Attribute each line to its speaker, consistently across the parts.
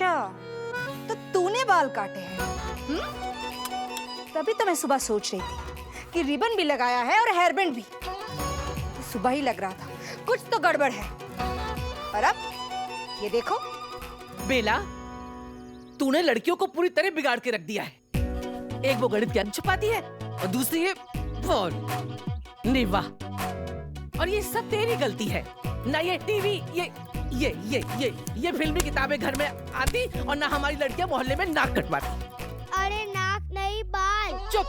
Speaker 1: अच्छा, तो तूने बाल काटे हैं? तभी तो मैं सुबह सोच रही थी कि रिबन भी लगाया है और हेयर बैंड भी। सुबह ही लग रहा था कुछ तो गड़बड़ है, और अब ये देखो।
Speaker 2: बेला, तूने लड़कियों को पूरी तरह बिगाड़ के रख दिया है। एक वो गणित ज्ञान छुपाती है और दूसरी ये फोन। नहीं वाह, और ये सब तेरी गलती है ना। ये टीवी, ये फिल्मी किताबें घर में आती और ना हमारी लड़कियां मोहल्ले में नाक कटवाती।
Speaker 3: अरे नाक नहीं, बाल।
Speaker 2: चुप।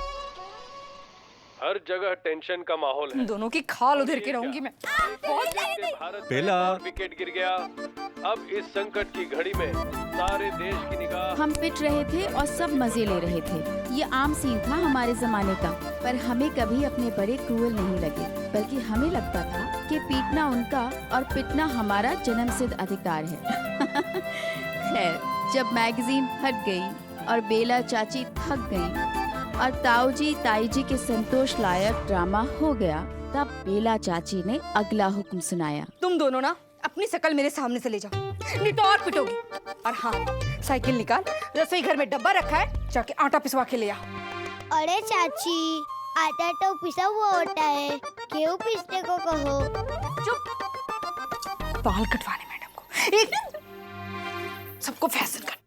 Speaker 4: हर जगह टेंशन का माहौल है।
Speaker 1: दोनों की खाल उधर के रहूंगी मैं।
Speaker 4: बेला, विकेट गिर गया। अब इस संकट की घड़ी में सारे देश की निगाह।
Speaker 5: हम पिट रहे थे और सब मजे ले रहे थे। ये आम सीन था हमारे जमाने का, पर हमें कभी अपने बड़े क्रूअल नहीं लगे, बल्कि हमें लगता था कि पीटना उनका और पिटना हमारा जन्मसिद्ध अधिकार है। खैर, जब मैगजीन हट गई और बेला चाची थक गई और ताऊजी ताईजी के संतोष लायक ड्रामा हो गया, तब बेला चाची ने अगला हुक्म सुनाया।
Speaker 1: तुम दोनों ना अपनी शकल मेरे सामने से ले जाओ, नहीं तो और पिटोगी। और हाँ, साइकिल निकाल, रसोई घर में डब्बा रखा है, जाके आटा पिसवा के ले आ।
Speaker 3: अरे चाची, आटा तो पिसा हुआ होता है, क्यों पीसने को कहो।
Speaker 1: चुप। बाल कटवाने मैडम को एक सबको फैशन कर।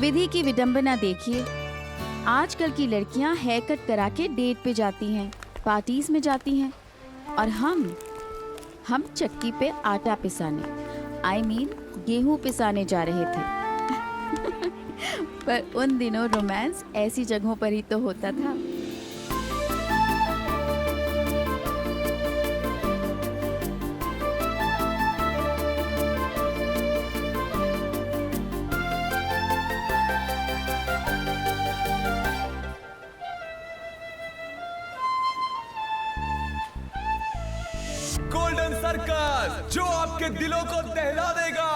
Speaker 5: विधि की विडंबना देखिए। आजकल की लड़कियां हेयर कट करा के डेट पे जाती हैं, पार्टीज में जाती हैं, और हम चक्की पे आटा पिसाने, गेहूं पिसाने जा रहे थे। पर उन दिनों रोमांस ऐसी जगहों पर ही तो होता था।
Speaker 6: गोल्डन सर्कस, जो आपके दिलों को दहला देगा।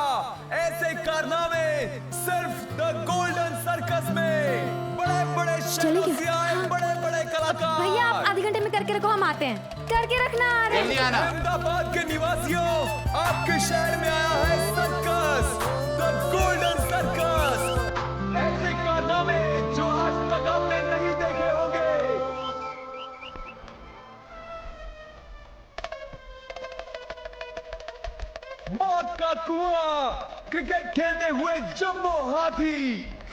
Speaker 6: ऐसे कारनामे सिर्फ द गोल्डन सर्कस में। बड़े बड़े शहरों से आए बड़े बड़े कलाकार।
Speaker 7: भैया, आप आधे घंटे में करके रखो, हम आते हैं। करके रखना।
Speaker 6: अहमदाबाद के निवासियों, आपके शहर में आया है सर्कस, द गोल्डन सर्कस। ऐसे कारनामे जो आज तक आपने नहीं देखे होंगे। मौत का कुआं, क्रिकेट खेलते हुए जंबो हाथी,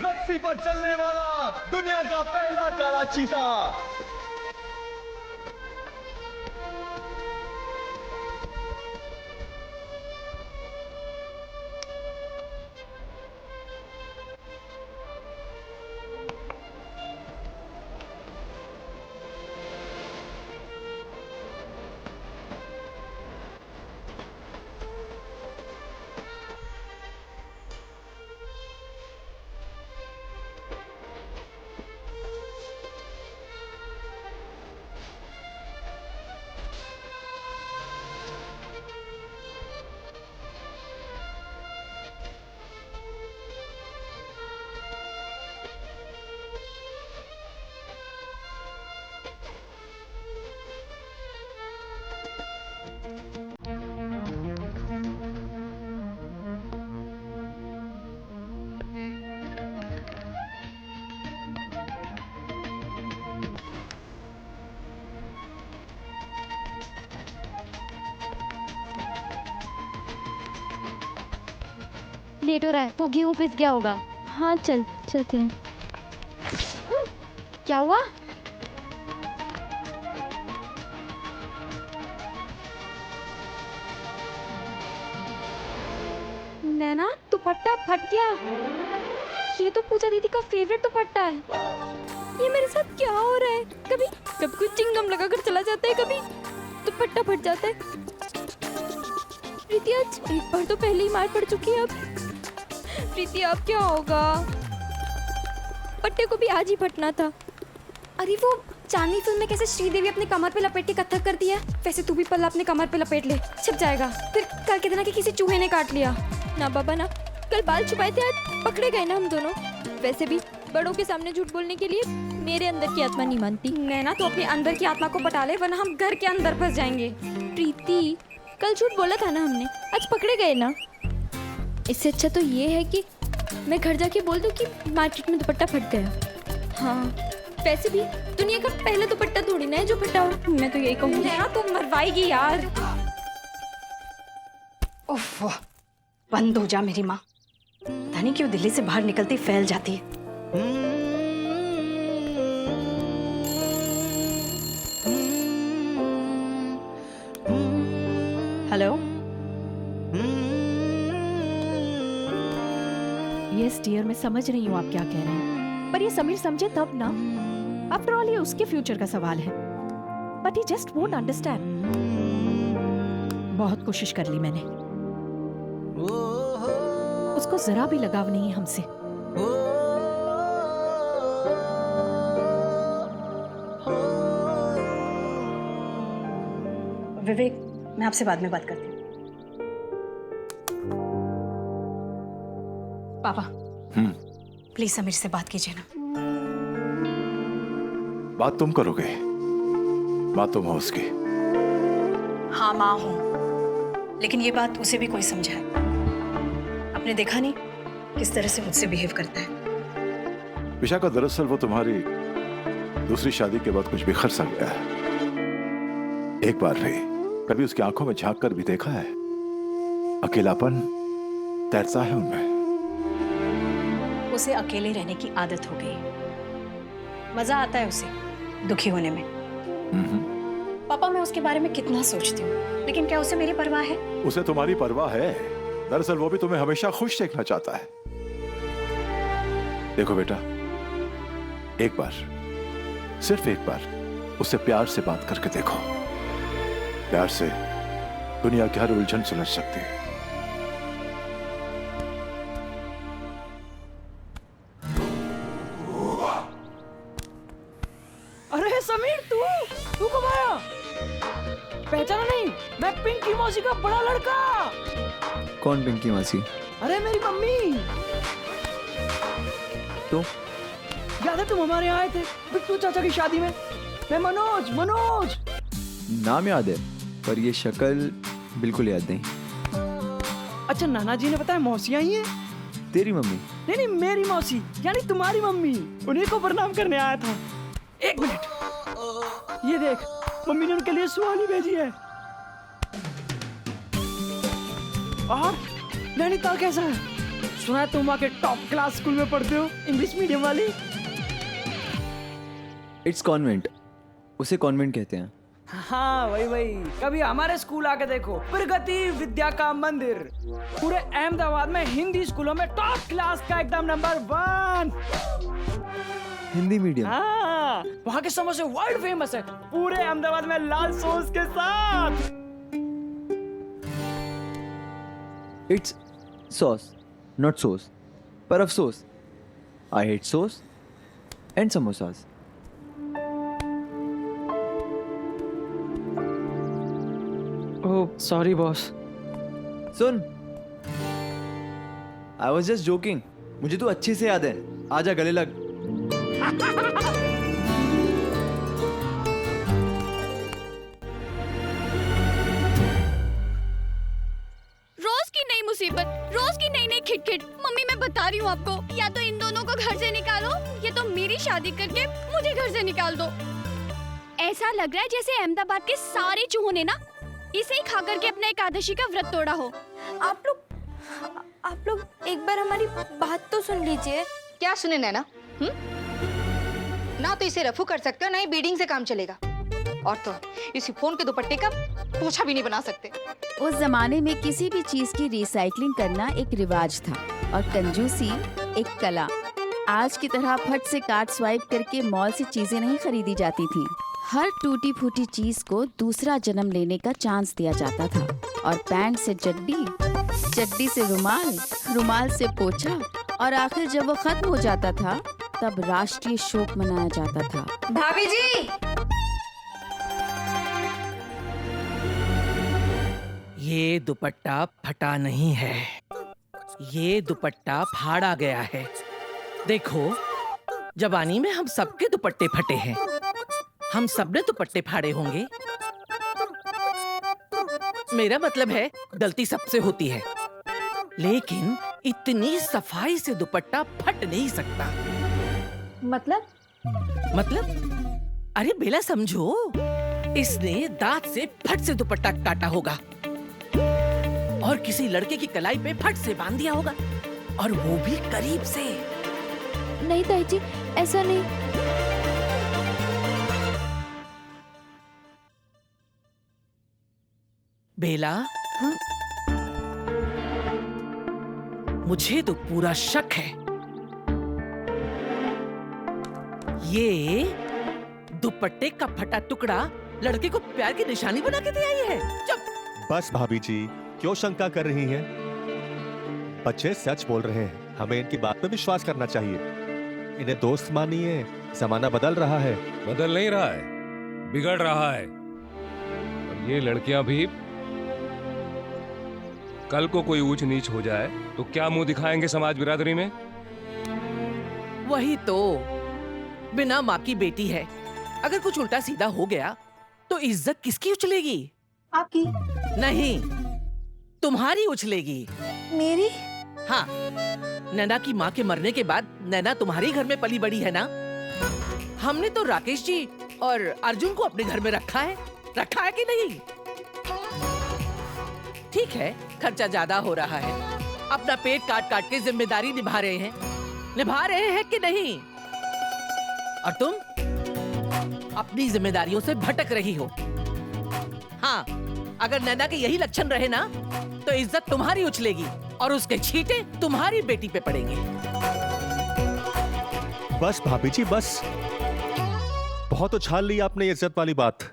Speaker 6: रस्सी पर चलने वाला दुनिया का पहला काला चीता।
Speaker 7: लेट हो रहा है, वो गेहूं पिस गया होगा। हाँ चलते हैं। क्या हुआ? नैना, दुपट्टा फट गया। ये तो पूजा दीदी का फेवरेट दुपट्टा है। ये मेरे साथ क्या हो रहा है? कभी कुछ चिंगम लगा कर चला जाता है, कभी दुपट्टा फट जाता है। प्रीति, आज एक बार तो पहले ही मार पड़ चुकी है। अब प्रीति, अब क्या होगा? पट्टे को भी आज ही फटना था। अरे वो चांदनी फिल्म में कैसे श्रीदेवी अपने कमर पे लपेट के कथक करती है, वैसे तू भी पल्ला अपने कमर पे लपेट ले, छिप जाएगा। फिर कल के दिन कि किसी चूहे ने काट लिया ना। बाबा ना, कल बाल छुपाए थे, आज पकड़े गए ना हम दोनों। वैसे भी बड़ों के सामने झूठ बोलने के लिए मेरे अंदर की आत्मा नहीं मानती। नैना, तो अपने अंदर की आत्मा को पटा ले, वरना हम घर के अंदर फंस जाएंगे। प्रीति, कल झूठ बोला था ना हमने, आज पकड़े गए ना। इससे अच्छा तो ये है कि मैं घर जाके बोल दूं कि मार्केट में दुपट्टा फट गया। हाँ, वैसे भी दुनिया का पहला दुपट्टा थोड़ी ना है जो फटा हो। मैं तो यही कहूँगी। हाँ, तुम मरवाएगी यार।
Speaker 8: ओफ, बंद हो जा मेरी माँ। पता नहीं क्यों दिल्ली से बाहर निकलती फैल जाती है। हेलो।
Speaker 9: यस डियर, मैं समझ रही हूँ आप क्या कह रहे हैं, पर ये समीर समझे तब ना। आफ्टर ऑल ये उसके फ्यूचर का सवाल है, but he just won't understand. बहुत कोशिश कर ली मैंने, उसको जरा भी लगाव नहीं है हमसे।
Speaker 8: विवेक, मैं आपसे बाद में बात करती हूँ। पापा, प्लीज समीर से बात कीजिए ना।
Speaker 10: बात तुम करोगे? बात तुम हो उसकी?
Speaker 8: हाँ माँ हूँ, लेकिन ये बात उसे भी कोई समझाए। आपने देखा नहीं किस तरह से मुझसे बिहेव करता है।
Speaker 10: विशाखा, दरअसल वो तुम्हारी दूसरी शादी के बाद कुछ बिखर सा गया है। एक बार भी कभी उसकी आंखों में झांक कर भी देखा है? अकेलापन तैरता है उनमें।
Speaker 8: उसे अकेले रहने की आदत हो गई। मजा आता है उसे दुखी होने में। पापा, मैं उसके बारे में कितना सोचती हूँ, लेकिन क्या उसे मेरी परवाह है?
Speaker 10: उसे तुम्हारी परवाह है। दरअसल वो भी तुम्हें हमेशा खुश देखना चाहता है। देखो बेटा, एक बार, सिर्फ एक बार उससे प्यार से बात करके देखो। प्यार से दुनिया की हर उलझन सुलझ सकती है।
Speaker 2: अरे समीर, तू कब आया? पहचाना नहीं? मैं पिंकी मौसी का बड़ा लड़का।
Speaker 6: कौन पिंकी मासी?
Speaker 2: अरे मेरी मम्मी।
Speaker 6: तो
Speaker 2: याद है तुम हमारे यहाँ आए थे बिट्टू चाचा की शादी में? मैं मनोज।
Speaker 6: नाम याद है, पर ये शक्ल बिल्कुल याद नहीं।
Speaker 2: अच्छा, नाना जी ने बताया मौसी आई है।
Speaker 6: तेरी मम्मी?
Speaker 2: नहीं, मेरी मौसी, यानी तुम्हारी मम्मी। उन्हीं को प्रणाम करने आया था। एक मिनट, ये देख, मम्मी ने उनके लिए सुहानी भेजी है। और नैनीताल कैसा है? सुना है तुम वहाँ के टॉप क्लास स्कूल में पढ़ते हो, इंग्लिश मीडियम वाली।
Speaker 6: इट्स कॉन्वेंट, उसे कॉन्वेंट कहते हैं।
Speaker 2: हाँ, वही। कभी हमारे स्कूल आके देखो, प्रगति विद्या का मंदिर। पूरे अहमदाबाद में हिंदी स्कूलों में टॉप क्लास का एकदम नंबर 1।
Speaker 6: हिंदी मीडियम?
Speaker 2: हाँ, वहाँ के समोसे वर्ल्ड फेमस है, पूरे अहमदाबाद में लाल सॉस के साथ।
Speaker 6: इट्स सॉस, नॉट सोस। पर अफसोस, आई हेट सोस and samosas.
Speaker 2: Oh, sorry boss.
Speaker 6: सुन, आई वॉज जस्ट जोकिंग। मुझे तो अच्छे से याद है। आजा गले लग।
Speaker 7: रोज की नई मुसीबत, रोज की नई खिटखिट। मम्मी, मैं बता रही हूँ आपको, या तो इन दोनों को घर से निकालो, या तो मेरी शादी करके मुझे घर से निकाल दो। ऐसा लग रहा है जैसे अहमदाबाद के सारे चूहों ने ना इसे ही खा करके अपना एकादशी का व्रत तोड़ा हो। आप लोग एक बार हमारी बात तो सुन लीजिए।
Speaker 1: क्या सुने नैना? ना तो इसे रफू कर सकते हो, ना ही बीडिंग से काम चलेगा। और तो इसी फोन के दुपट्टे का पोछा भी नहीं बना सकते।
Speaker 5: उस जमाने में किसी भी चीज की रिसाइकलिंग करना एक रिवाज था और कंजूसी एक कला। आज की तरह फट से कार्ड स्वाइप करके मॉल से चीजें नहीं खरीदी जाती थी। हर टूटी फूटी चीज को दूसरा जन्म लेने का चांस दिया जाता था। और पैंट से चड्डी, चड्डी से रुमाल, रुमाल से पोछा, और आखिर जब वो खत्म हो जाता था तब राष्ट्रीय शोक मनाया जाता था।
Speaker 1: भाभी जी,
Speaker 2: ये दुपट्टा फटा नहीं है, ये दुपट्टा फाड़ा गया है। देखो, जवानी में हम सबके दुपट्टे फटे हैं, हम सबने दुपट्टे फाड़े होंगे। मेरा मतलब है गलती सबसे होती है, लेकिन इतनी सफाई से दुपट्टा फट नहीं सकता। मतलब अरे बेला समझो, इसने दांत से फट से दुपट्टा काटा होगा और किसी लड़के की कलाई पे फट से बांध दिया होगा, और वो भी करीब से।
Speaker 7: नहीं ताई जी, ऐसा नहीं।
Speaker 2: बेला, मुझे तो पूरा शक है ये दुपट्टे का फटा टुकड़ा लड़के को प्यार की निशानी बना के दे आई है। चुप।
Speaker 6: बस भाभी जी, क्यों शंका कर रही हैं? बच्चे सच बोल रहे हैं, हमें इनकी बात पे विश्वास करना चाहिए। इन्हें दोस्त मानिए, जमाना बदल रहा है।
Speaker 4: बदल नहीं रहा है, बिगड़ रहा है। और ये लड़कियां भी, कल को कोई ऊंच नीच हो जाए तो क्या मुंह दिखाएंगे समाज बिरादरी में?
Speaker 2: वही तो, बिना माँ की बेटी है, अगर कुछ उल्टा सीधा हो गया तो इज्जत किसकी उछलेगी?
Speaker 8: आपकी
Speaker 2: नहीं, तुम्हारी उछलेगी।
Speaker 1: मेरी?
Speaker 2: हाँ, नैना की माँ के मरने के बाद नैना तुम्हारे घर में पली बड़ी है ना। हमने तो राकेश जी और अर्जुन को अपने घर में रखा है कि नहीं? ठीक है, खर्चा ज्यादा हो रहा है, अपना पेट काट काट के जिम्मेदारी निभा रहे हैं कि नहीं? और तुम अपनी जिम्मेदारियों से भटक रही हो। हाँ, अगर नैना के यही लक्षण रहे ना तो इज्जत तुम्हारी उछलेगी और उसके छींटे तुम्हारी बेटी पे पड़ेंगे।
Speaker 6: बस भाभी जी, बस बहुत उछाल ली आपने इज्जत वाली बात।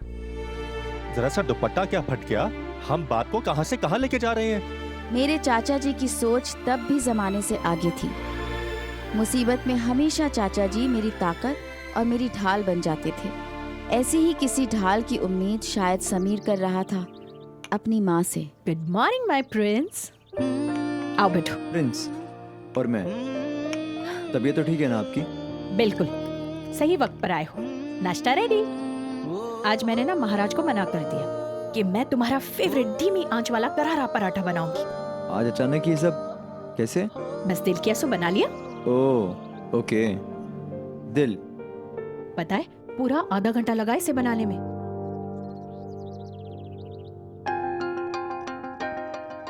Speaker 6: जरा सा दुपट्टा क्या फट गया, हम बात को कहां से कहां लेके जा रहे हैं?
Speaker 5: मेरे चाचा जी की सोच तब भी जमाने से आगे थी। मुसीबत में हमेशा चाचा जी मेरी ताकत और मेरी ढाल बन जाते थे। ऐसी ही किसी ढाल की उम्मीद शायद समीर कर रहा था अपनी माँ से।
Speaker 9: Good morning my Prince. आओ बैठो।
Speaker 11: प्रिंस और मैं, तबीयत तो ठीक है ना आपकी?
Speaker 9: बिल्कुल सही वक्त पर आए हो। नाश्ता रेडी? आज मैंने ना महाराज को मना कर दिया कि मैं तुम्हारा फेवरेट धीमी आंच वाला करारा पराठा बनाऊंगी।
Speaker 11: आज अचानक ये सब कैसे?
Speaker 9: बस दिल किया सो बना लिया।
Speaker 11: Oh okay. दिल?
Speaker 9: पता है पूरा आधा घंटा लगा इसे बनाने में।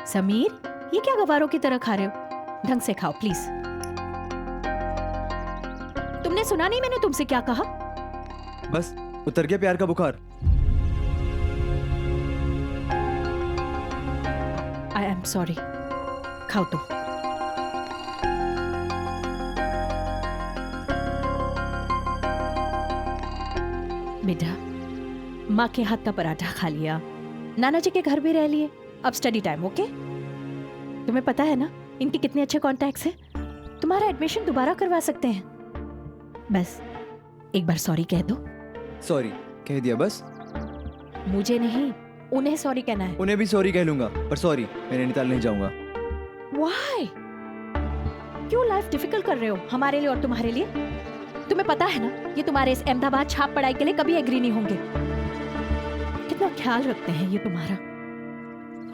Speaker 9: समीर, ये क्या गवारों की तरह खा रहे हो? ढंग से खाओ प्लीज। तुमने सुना नहीं मैंने तुमसे क्या कहा?
Speaker 11: बस उतर गया प्यार का बुखार।
Speaker 9: I am sorry. खाओ तुम। बेटा, माँ के हाथ का पराठा खा लिया, नाना जी के घर भी रह लिए, अब स्टडी टाइम। ओके? तुम्हें पता है ना इनके कितने अच्छे कॉन्टैक्ट्स हैं, तुम्हारा एडमिशन दोबारा करवा सकते हैं। बस एक बार सॉरी कह दो।
Speaker 11: सॉरी कह दिया बस?
Speaker 9: मुझे नहीं, उन्हें सॉरी कहना है।
Speaker 11: उन्हें भी सॉरी कह लूंगा, पर सॉरी मैं नैनीताल नहीं जाऊंगा।
Speaker 9: Why? क्यों लाइफ डिफिकल्ट कर रहे हो हमारे लिए और तुम्हारे लिए? तुम्हें पता है ना ये तुम्हारे इस अहमदाबाद छाप पढ़ाई के लिए कभी एग्री नहीं होंगे। कितना ख्याल रखते हैं ये तुम्हारा,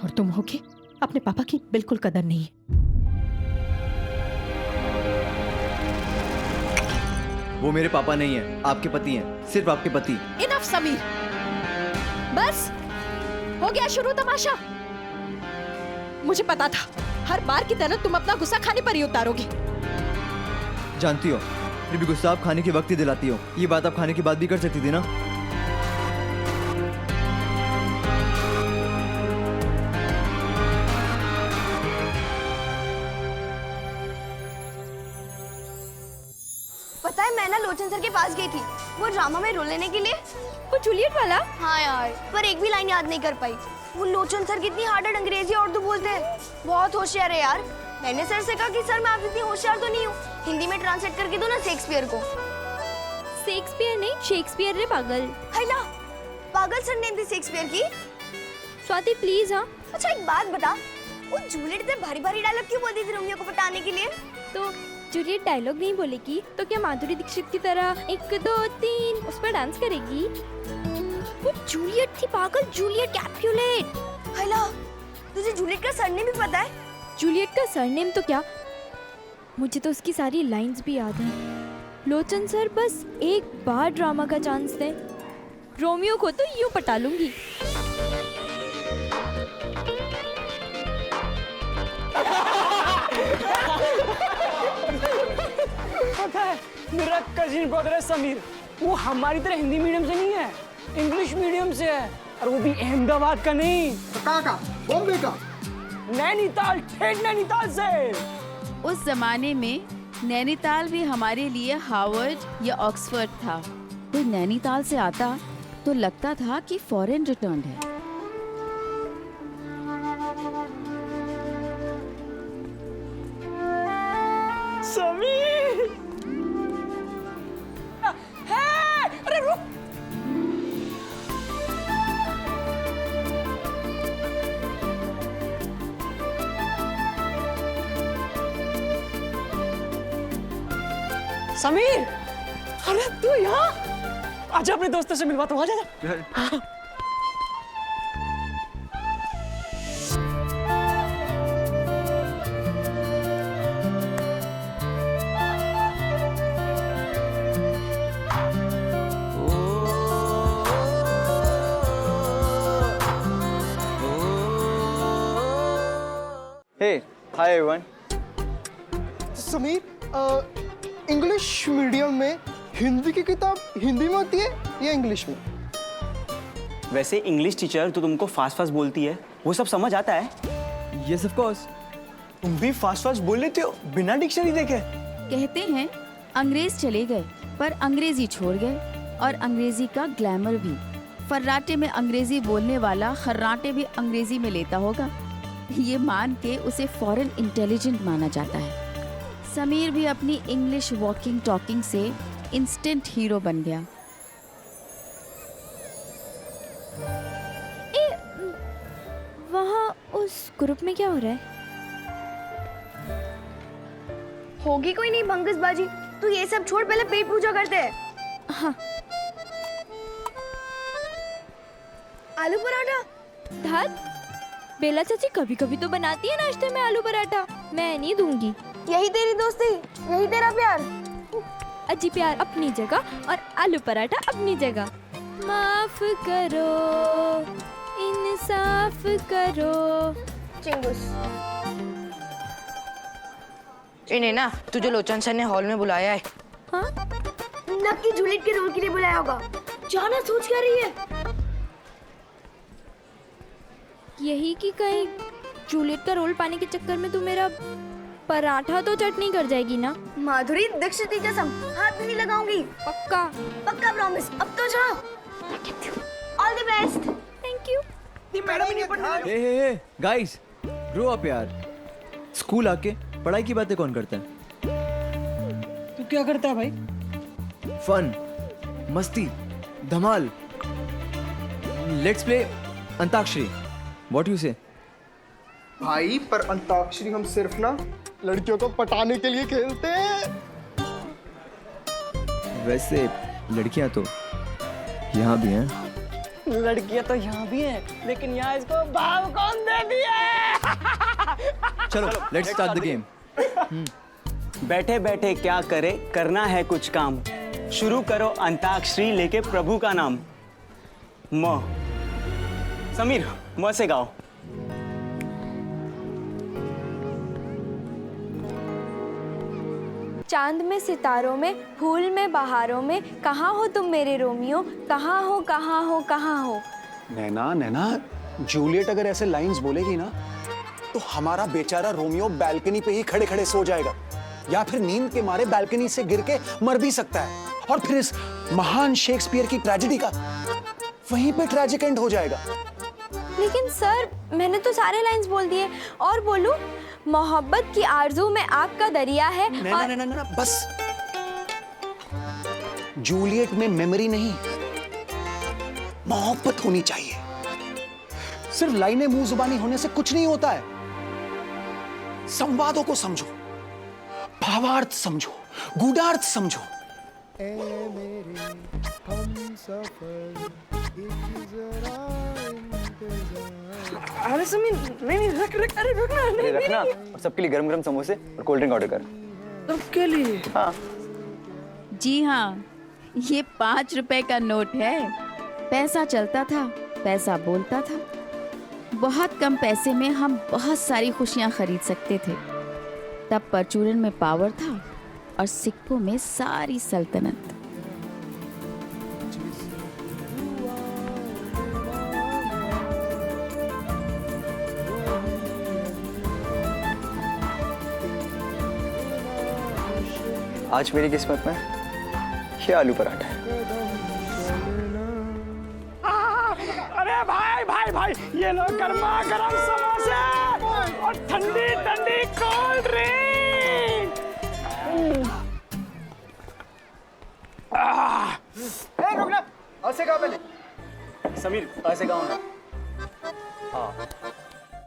Speaker 9: और तुम हो के अपने पापा की बिल्कुल कदर नहीं है।
Speaker 11: वो मेरे पापा नहीं है, आपके पति हैं, सिर्फ आपके पति।
Speaker 9: इनफ समीर, बस हो गया शुरू तमाशा। मुझे पता था हर बार की तरह तुम अपना गुस्सा खाने पर ही उतारोगे।
Speaker 11: जानती हो फिर भी गुस्सा आप खाने के वक्त ही दिलाती हो। ये बात आप खाने के बाद भी कर सकती थी ना।
Speaker 3: पता है मैं ना लोचन सर के पास गई थी वो ड्रामा में रोल लेने के लिए।
Speaker 7: वो जूलियट वाला?
Speaker 3: हाँ यार, पर एक भी लाइन याद नहीं कर पाई। वो लोचन सर कितनी हार्ड अंग्रेजी और उर्दू बोलते हैं, बहुत होशियार है यार। मैंने सर से कहा कि सर मैं आप इतनी होशियार तो नहीं हूँ, हिंदी में ट्रांसलेट करके दो ना शेक्सपियर को।
Speaker 7: शेक्सपियर नहीं, शेक्सपियर रे पागल।
Speaker 3: हैला, पागल सर नेम थी शेक्सपियर की।
Speaker 7: स्वाति प्लीज। हाँ
Speaker 3: अच्छा एक बात बता, वो जूलियट इतने भारी भारी डायलॉग क्यों बोलती थी रोमियो को पटाने के लिए?
Speaker 7: तो जूलियट डायलॉग नहीं बोलेगी तो क्या माधुरी दीक्षित की तरह 1 2 3 उस पर डांस करेगी? वो जूलियट थी पागल, जूलियट कैपुलेट।
Speaker 3: हेलो, तुझे जूलियट का सरनेम भी पता है?
Speaker 7: जूलियट का सरनेम तो क्या, मुझे तो उसकी सारी लाइंस भी याद हैं। लोचन सर बस एक बार ड्रामा का चांस दें, रोमियो को तो यूं पटा लूंगी।
Speaker 12: पता है, मेरा कजिन ब्रदर है समीर, वो हमारी तरह हिंदी मीडियम से नहीं है, इंग्लिश मीडियम से है, और वो भी अहमदाबाद का नहीं।
Speaker 13: कहाँ का? बॉम्बे का?
Speaker 12: नैनीताल, ठेठ नैनीताल से।
Speaker 5: उस जमाने में नैनीताल भी हमारे लिए हार्वर्ड या ऑक्सफोर्ड था। कोई नैनीताल से आता तो लगता था कि फॉरेन रिटर्न्ड है।
Speaker 12: समीर! अरे रुक! समीर! अरे तू यहाँ? आजा अपने दोस्तों से मिलवाता हूँ, आजा।
Speaker 11: Hey, hi everyone.
Speaker 13: Sameer, English medium में हिंदी की किताब हिंदी में होती है या इंग्लिश में?
Speaker 14: वैसे इंग्लिश टीचर तो तुमको फास्ट फास्ट बोलती है, वो सब समझ आता है?
Speaker 11: Yes, of course.
Speaker 14: तुम भी फास्ट फास्ट बोल लेते हो बिना डिक्शनरी देखे?
Speaker 5: कहते हैं अंग्रेज चले गए पर अंग्रेजी छोड़ गए, और अंग्रेजी का ग्लैमर भी। फर्राटे में अंग्रेजी बोलने वाला खर्राटे भी अंग्रेजी में लेता होगा, ये मान के उसे फॉरेन इंटेलिजेंट माना जाता है। समीर भी अपनी इंग्लिश वॉकिंग टॉकिंग से इंस्टेंट हीरो बन गया।
Speaker 7: वहाँ उस ग्रुप में क्या हो रहा है?
Speaker 3: होगी कोई नहीं भंगसबाजी, तू ये सब छोड़, पहले पेट पूजा करते हैं।
Speaker 7: हाँ।
Speaker 3: आलू पराठा?
Speaker 7: धत, बेला चाची कभी कभी तो बनाती है नाश्ते में आलू पराठा, मैं नहीं दूंगी।
Speaker 3: यही तेरी दोस्ती, यही तेरा प्यार।
Speaker 7: अजी प्यार अपनी जगह और आलू पराठा अपनी जगह। माफ करो, इंसाफ करो।
Speaker 3: चिंगुस।
Speaker 1: इन्हें ना तुझे लोचन सर ने हॉल में बुलाया है।
Speaker 7: हाँ?
Speaker 3: नक्की जूलियट के रोल के लिए बुलाया होगा। जाना सोच क्या रही है?
Speaker 7: यही कि कहीं जूलियट का रोल पाने के चक्कर में तू मेरा पराठा तो चटनी कर जाएगी ना?
Speaker 3: माधुरी, दीक्षित की कसम, हाथ नहीं लगाऊंगी।
Speaker 7: पक्का?
Speaker 3: पक्का प्रॉमिस। अब तो जाओ। All the best.
Speaker 7: Thank you.
Speaker 12: Madam ही नहीं पढ़ने लगी।
Speaker 11: हे गाइस, ग्रो अप यार। स्कूल आके पढ़ाई की बातें कौन करता है?
Speaker 12: तू क्या करता है भाई?
Speaker 11: फन, मस्ती, धमाल। Let's play antakshari. What do you say?
Speaker 13: भाई, पर अंताक्षरी हम सिर्फ ना लड़कियों को पटाने के लिए खेलते हैं।
Speaker 11: वैसे लड़कियां तो यहाँ भी हैं।
Speaker 12: लड़कियां तो यहाँ भी हैं, लेकिन यहाँ इसको भाव कौन दे दिया?
Speaker 11: चलो, लेट्स स्टार्ट द गेम।
Speaker 14: बैठे बैठे क्या करे, करना है कुछ काम। शुरू करो अंताक्षरी लेके प्रभु का नाम। म। समीर, म से गाओ।
Speaker 7: चांद में सितारों में, फूल में बहारों में, कहाँ हो तुम मेरे रोमियो, कहाँ हो कहाँ हो कहाँ हो।
Speaker 15: नैना नैना, जूलियट अगर ऐसे लाइंस बोलेगी ना तो हमारा बेचारा रोमियो बैल्कनी पे ही खड़े खड़े सो जाएगा, या फिर नींद के मारे बैल्कनी से गिर के मर भी सकता है, और फिर इस महान शेक्सपियर की ट्रेजेडी का वहीं पे ट्रेजिक एंड हो जाएगा।
Speaker 7: लेकिन सर, मैंने तो सारे लाइंस बोल दिए, और बोलूं? मोहब्बत की आरज़ू में आग का दरिया है।
Speaker 15: ना, बस। जूलियट में मेमोरी नहीं, मोहब्बत होनी चाहिए। सिर्फ लाइनें मुंह जुबानी होने से कुछ नहीं होता है। संवादों को समझो, भावार्थ समझो, गूढ़ार्थ समझो।
Speaker 13: ए मेरे हमसफर, एक जरा इंतजार।
Speaker 12: अरे समीर नहीं रख रख, अरे रखना
Speaker 11: अरे रखना, और सबके लिए गरम गरम समोसे और कोल्ड ड्रिंक ऑर्डर कर।
Speaker 12: सबके लिए?
Speaker 11: हाँ
Speaker 5: जी हाँ, ये 5 रुपए का नोट है। पैसा चलता था, पैसा बोलता था। बहुत कम पैसे में हम बहुत सारी खुशियाँ खरीद सकते थे। तब परचूरन में पावर था और सिक्कों में सारी सल्तनत।
Speaker 11: आज मेरी किस्मत में ये आलू पराठा है।
Speaker 12: अरे भाई भाई भाई, ये लो गर्मा गर्म समोसे और ठंडी ठंडी कोल्ड ड्रिंक।
Speaker 11: रुकना, ऐसे गाओ पहले। समीर ऐसे गाओ ना। हाँ